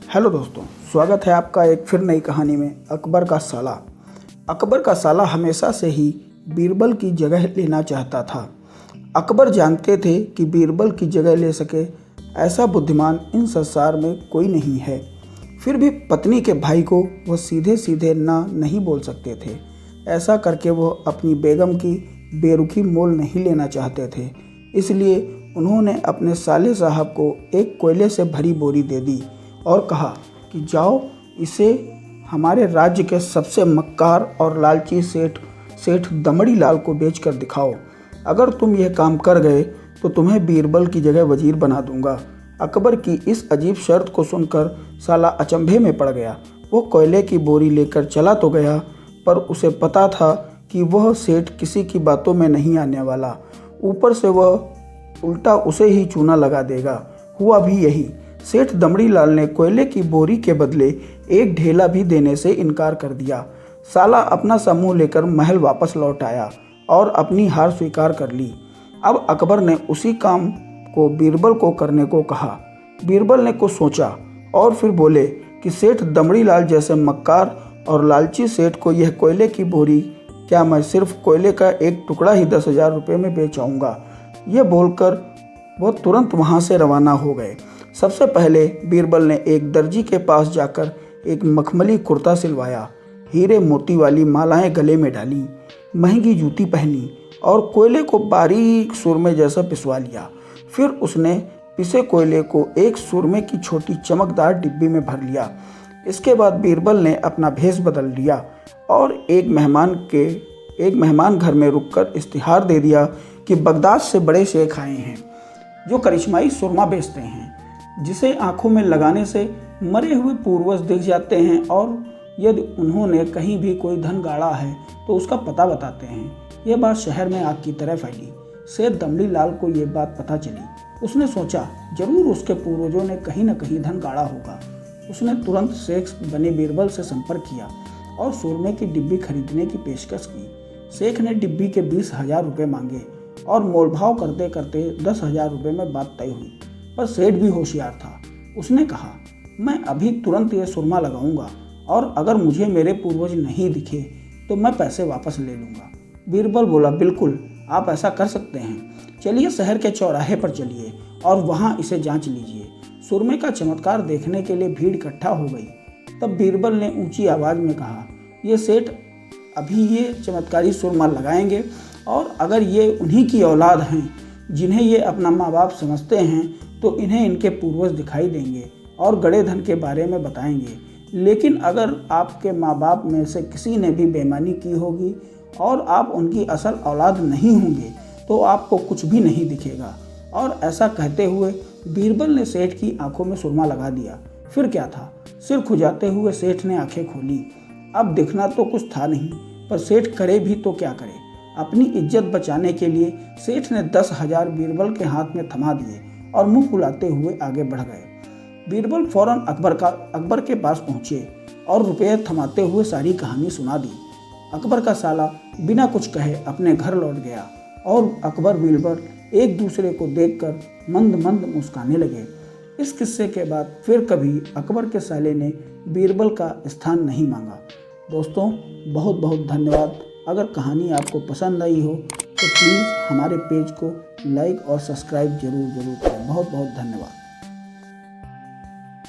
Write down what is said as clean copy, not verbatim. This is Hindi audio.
हेलो दोस्तों, स्वागत है आपका एक फिर नई कहानी में। अकबर का साला। अकबर का साला हमेशा से ही बीरबल की जगह लेना चाहता था। अकबर जानते थे कि बीरबल की जगह ले सके ऐसा बुद्धिमान इन संसार में कोई नहीं है। फिर भी पत्नी के भाई को वह सीधे सीधे ना नहीं बोल सकते थे। ऐसा करके वो अपनी बेगम की बेरुखी मोल नहीं लेना चाहते थे। इसलिए उन्होंने अपने साले साहब को एक कोयले से भरी बोरी दे दी और कहा कि जाओ इसे हमारे राज्य के सबसे मक्कार और लालची सेठ दमड़ी लाल को बेचकर दिखाओ। अगर तुम यह काम कर गए तो तुम्हें बीरबल की जगह वजीर बना दूंगा। अकबर की इस अजीब शर्त को सुनकर साला अचंभे में पड़ गया। वो कोयले की बोरी लेकर चला तो गया, पर उसे पता था कि वह सेठ किसी की बातों में नहीं आने वाला। ऊपर से वह उल्टा उसे ही चूना लगा देगा। हुआ भी यही। सेठ दमड़ी लाल ने कोयले की बोरी के बदले एक ढेला भी देने से इनकार कर दिया। साला अपना समूह लेकर महल वापस लौट आया और अपनी हार स्वीकार कर ली। अब अकबर ने उसी काम को बीरबल को करने को कहा। बीरबल ने कुछ सोचा और फिर बोले कि सेठ दमड़ी लाल जैसे मक्कार और लालची सेठ को यह कोयले की बोरी क्या मैं सिर्फ कोयले का एक टुकड़ा ही 10,000 रुपये में बेच आऊँगा। यह बोलकर वह तुरंत वहाँ से रवाना हो गए। सबसे पहले बीरबल ने एक दर्जी के पास जाकर एक मखमली कुर्ता सिलवाया, हीरे मोती वाली मालाएं गले में डाली, महंगी जूती पहनी और कोयले को बारीक सुरमे जैसा पिसवा लिया। फिर उसने पिसे कोयले को एक सुरमे की छोटी चमकदार डिब्बी में भर लिया। इसके बाद बीरबल ने अपना भेष बदल लिया और एक मेहमान घर में रुककर इश्तिहार दे दिया कि बगदाद से बड़े शेख आए हैं जो करिश्माई सुरमा बेचते हैं, जिसे आंखों में लगाने से मरे हुए पूर्वज दिख जाते हैं और यदि उन्होंने कहीं भी कोई धन गाड़ा है तो उसका पता बताते हैं। यह बात शहर में आग की तरह फैली। सेठ दमड़ी लाल को यह बात पता चली। उसने सोचा जरूर उसके पूर्वजों ने कहीं न कहीं धन गाड़ा होगा। उसने तुरंत शेख बने बीरबल से संपर्क किया और सुरमे की डिब्बी खरीदने की पेशकश की। शेख ने डिब्बी के 20,000 रुपये मांगे और मोलभाव करते करते 10,000 रुपये में बात तय हुई। पर सेठ भी होशियार था। उसने कहा, मैं अभी तुरंत ये सुरमा लगाऊंगा और अगर मुझे मेरे पूर्वज नहीं दिखे तो मैं पैसे वापस ले लूँगा। बीरबल बोला, बिल्कुल आप ऐसा कर सकते हैं। चलिए शहर के चौराहे पर चलिए और वहाँ इसे जांच लीजिए। सुरमे का चमत्कार देखने के लिए भीड़ इकट्ठा हो गई। तब बीरबल ने ऊंची आवाज़ में कहा, ये सेठ अभी ये चमत्कारी सुरमा लगाएंगे और अगर ये उन्हीं की औलाद हैं जिन्हें ये अपना माँ बाप समझते हैं तो इन्हें इनके पूर्वज दिखाई देंगे और गड़े धन के बारे में बताएंगे। लेकिन अगर आपके माँ बाप में से किसी ने भी बेईमानी की होगी और आप उनकी असल औलाद नहीं होंगे तो आपको कुछ भी नहीं दिखेगा। और ऐसा कहते हुए बीरबल ने सेठ की आंखों में सुरमा लगा दिया। फिर क्या था, सिर खुजाते हुए सेठ ने आंखें खोली। अब दिखना तो कुछ था नहीं, पर सेठ करे भी तो क्या करे। अपनी इज्जत बचाने के लिए सेठ ने 10,000 बीरबल के हाथ में थमा दिए और मुंह फुलाते हुए आगे बढ़ गए। बीरबल फौरन अकबर के पास पहुंचे और रुपये थमाते हुए सारी कहानी सुना दी। अकबर का साला बिना कुछ कहे अपने घर लौट गया और अकबर बीरबल एक दूसरे को देखकर मंद मंद मुस्काने लगे। इस किस्से के बाद फिर कभी अकबर के साले ने बीरबल का स्थान नहीं मांगा। दोस्तों, बहुत बहुत धन्यवाद। अगर कहानी आपको पसंद आई हो तो प्लीज़ हमारे पेज को लाइक और सब्सक्राइब जरूर करें। बहुत बहुत धन्यवाद।